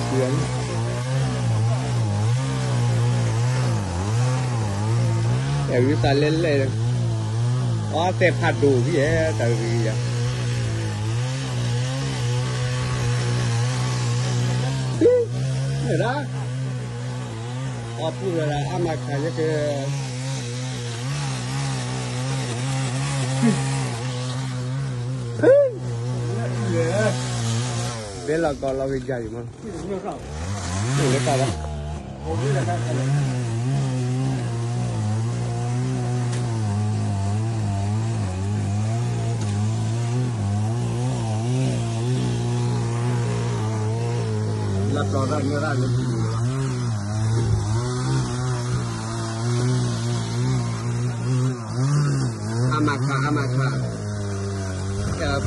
เดือนแต่วิตาเล่นเลยอ๋อเตะผัดดูพี่เอ๋แต่ดีอ่ะเห็นไหมอ๋อพูดอะไรอามาขายก็คือเดี๋ยวเราก็เราไปใหญ่มั้งนี่เล็กไปแล้วรับรองได้เนื้อได้เลยอามาค่ะ